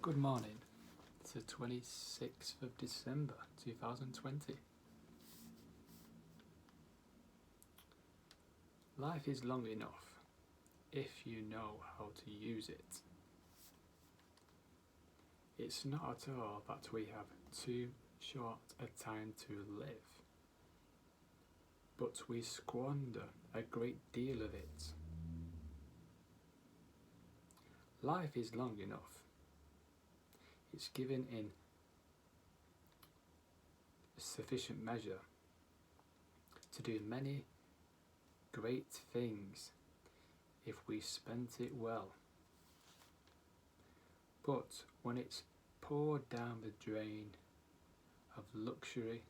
Good morning. It's the 26th of December 2020. Life is long enough if you know how to use it. It's not at all that we have too short a time to live, but we squander a great deal of it. Life is long enough. It's given in sufficient measure to do many great things if we spent it well. But when it's poured down the drain of luxury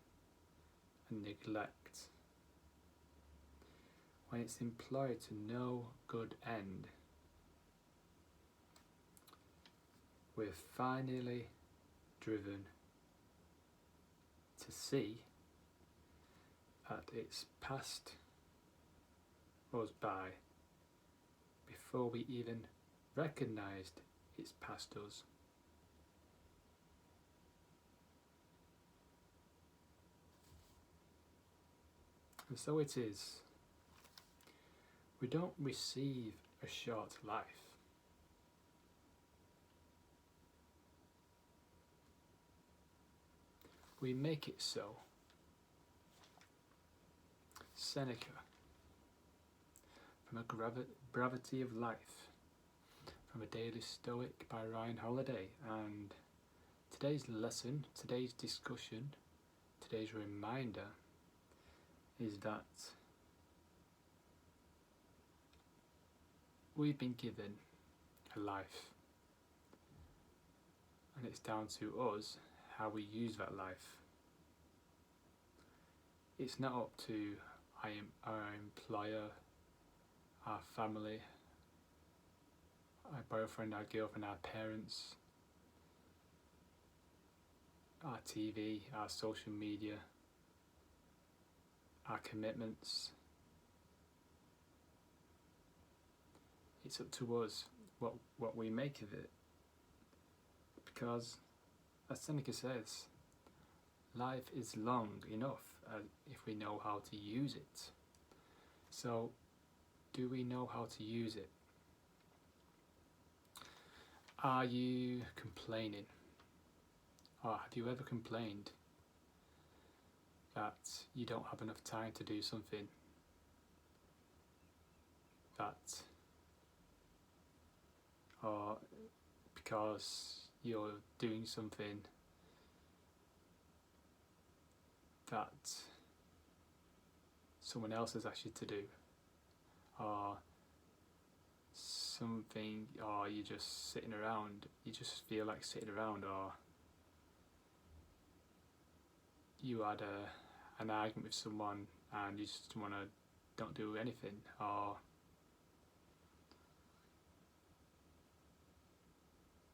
and neglect, when it's employed to no good end, we're finally driven to see that it's passed us by before we even recognised it's passed us. And so it is. We don't receive a short life. We make it so. Seneca, from a Brevity of Life, from a Daily Stoic by Ryan Holiday. And today's lesson, today's discussion, today's reminder is that we've been given a life, and it's down to us how we use that life. It's not up to our employer, our family, our boyfriend, our girlfriend, our parents, our TV, our social media, our commitments. It's up to us what we make of it. Because, as Seneca says, life is long enough if we know how to use it. So, do we know how to use it? Are you complaining? Or have you ever complained that you don't have enough time to do something? Or because you're doing something that someone else has asked you to do, or something, or you're just sitting around, you just feel like sitting around, or you had an argument with someone and you just don't do anything, or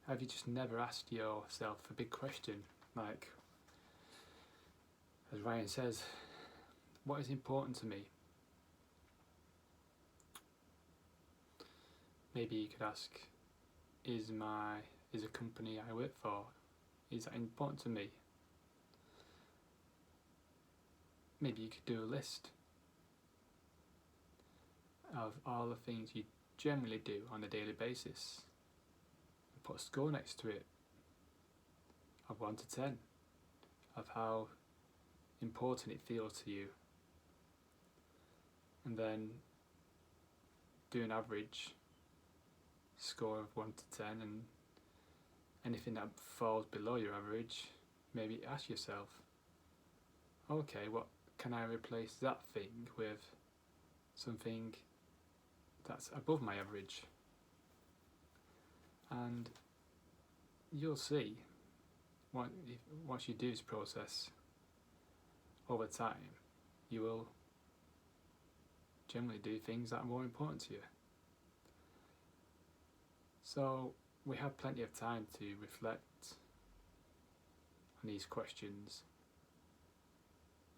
have you just never asked yourself a big question, like, as Ryan says, what is important to me? Maybe you could ask, is a company I work for, is that important to me? Maybe you could do a list of all the things you generally do on a daily basis and put a score next to it of 1 to 10 of how important it feels to you, and then do an average score of 1 to 10, and anything that falls below your average, maybe ask yourself, okay, what can I replace that thing with something that's above my average? And you'll see, once you do this process over time, you will generally do things that are more important to you. So we have plenty of time to reflect on these questions.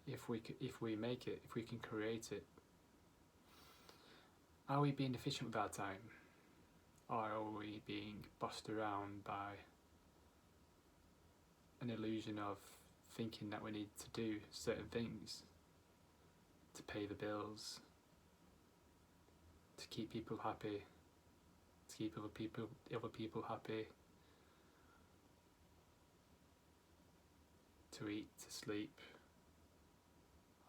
If we make it, if we can create it, are we being efficient with our time? Or are we being bossed around by an illusion of thinking that we need to do certain things to pay the bills, to keep people happy, to keep other people happy, to eat, to sleep?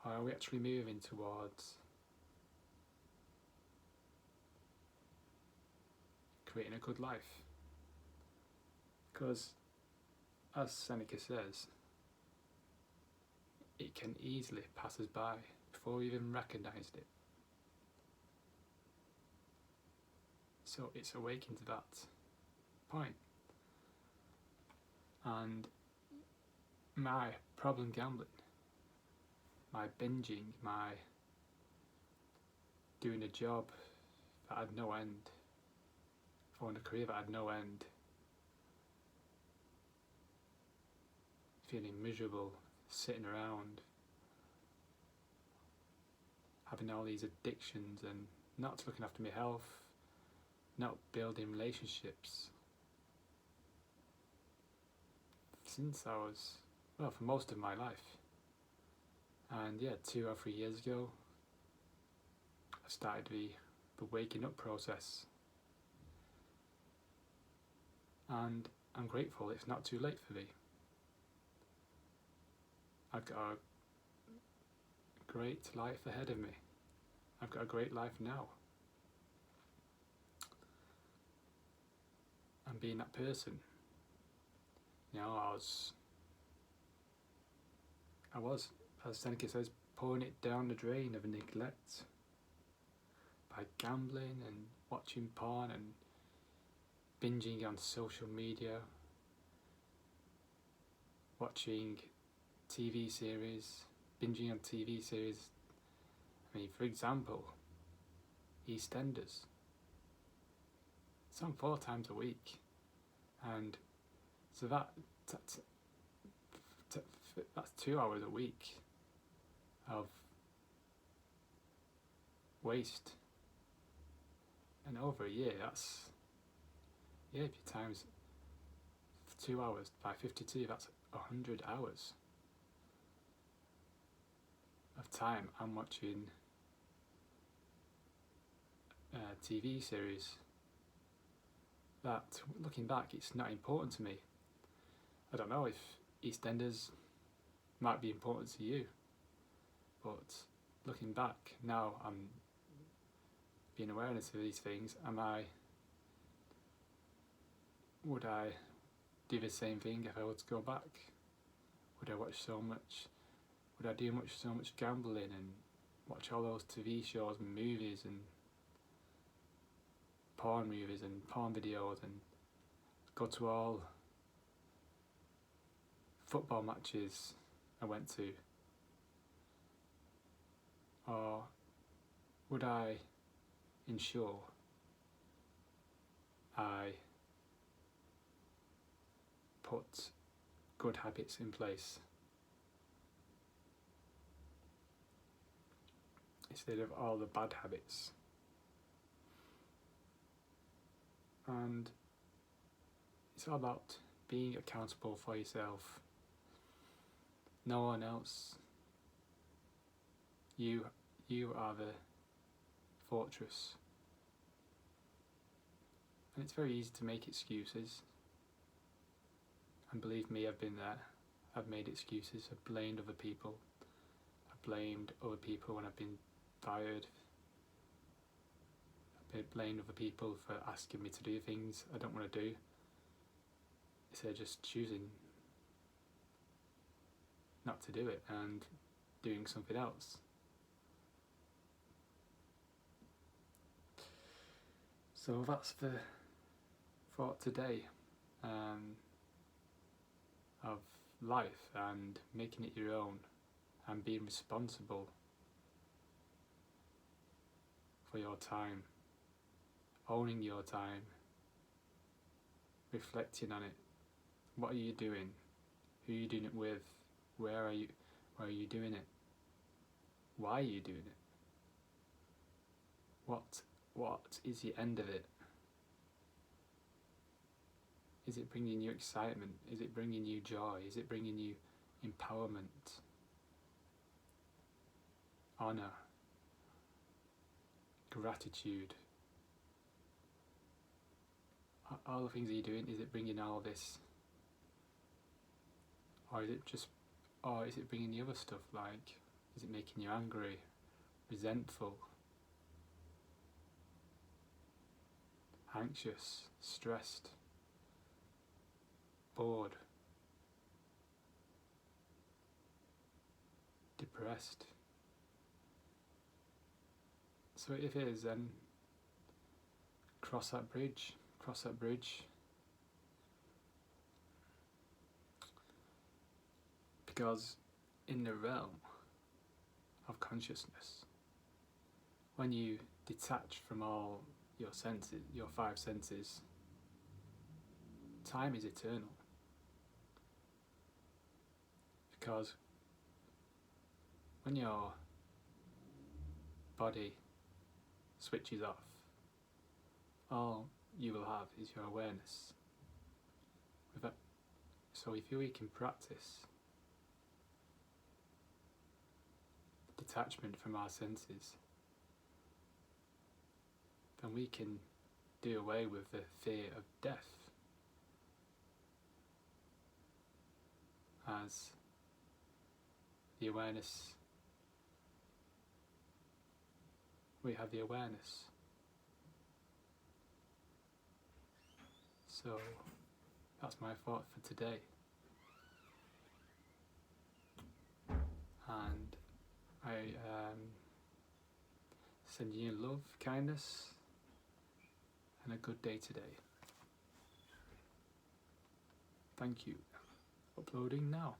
Or are we actually moving towards creating a good life? Because, as Seneca says, it can easily pass us by before we even recognised it. So it's awakening to that point. And my problem gambling, my binging, my doing a job that had no end, following a career that had no end, feeling miserable, sitting around, having all these addictions and not looking after my health, not building relationships. Since I was, well, for most of my life. And yeah, 2 or 3 years ago, I started the waking up process. And I'm grateful it's not too late for me. I've got a great life ahead of me. I've got a great life now. And being that person, you know, I was, as Seneca says, pouring it down the drain of neglect by gambling and watching porn and binging on social media, watching TV series, binging on TV series. I mean, for example, EastEnders. It's on 4 times a week, and so that's 2 hours a week of waste. And over a year, that's, yeah, if you times 2 hours by 52, that's 100 hours of time I'm watching TV series that, looking back, it's not important to me. I don't know if EastEnders might be important to you, but looking back now, I'm being awareness of these things. Would I do the same thing if I were to go back? Would I watch so much? Would I do so much gambling and watch all those TV shows and movies and porn movies and porn videos and go to all football matches I went to? Or would I ensure I put good habits in place instead of all the bad habits? And it's all about being accountable for yourself. No one else. You are the fortress. And it's very easy to make excuses. And believe me, I've been there. I've made excuses. I've blamed other people. I've blamed other people when I've been tired. I've blamed other people for asking me to do things I don't want to do, instead of just choosing not to do it and doing something else. So that's the thought today, of life and making it your own and being responsible for your time, owning your time, reflecting on it. What are you doing? Who are you doing it with? Where are you doing it? Why are you doing it? What is the end of it? Is it bringing you excitement? Is it bringing you joy? Is it bringing you empowerment, honour, gratitude? All the things that you're doing, is it bringing all this? Or is it bringing the other stuff, like, is it making you angry, resentful, anxious, stressed, bored, depressed? So if it is, then cross that bridge. Because in the realm of consciousness, when you detach from all your senses, your 5 senses, time is eternal. Because when your body switches off, all you will have is your awareness. So if we can practice detachment from our senses, then we can do away with the fear of death, as the awareness, we have the awareness. So that's my thought for today. And I send you love, kindness, and a good day today. Thank you. Uploading now.